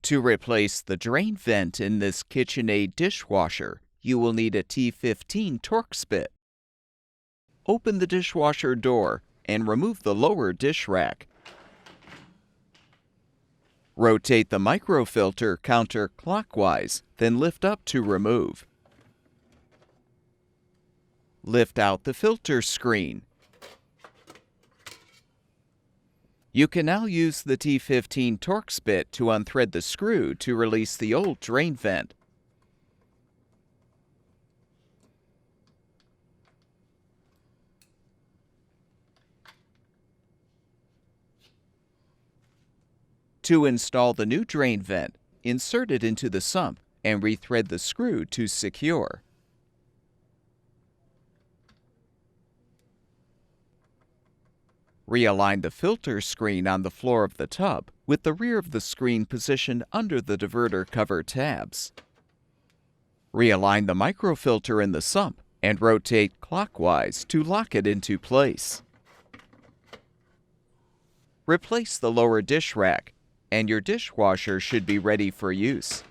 To replace the drain vent in this KitchenAid dishwasher, you will need a T15 Torx bit. Open the dishwasher door and remove the lower dish rack. Rotate the microfilter counterclockwise, then lift up to remove. Lift out the filter screen. You can now use the T15 Torx bit to unthread the screw to release the old drain vent. To install the new drain vent, insert it into the sump and rethread the screw to secure. Realign the filter screen on the floor of the tub with the rear of the screen positioned under the diverter cover tabs. Realign the microfilter in the sump and rotate clockwise to lock it into place. Replace the lower dish rack, and your dishwasher should be ready for use.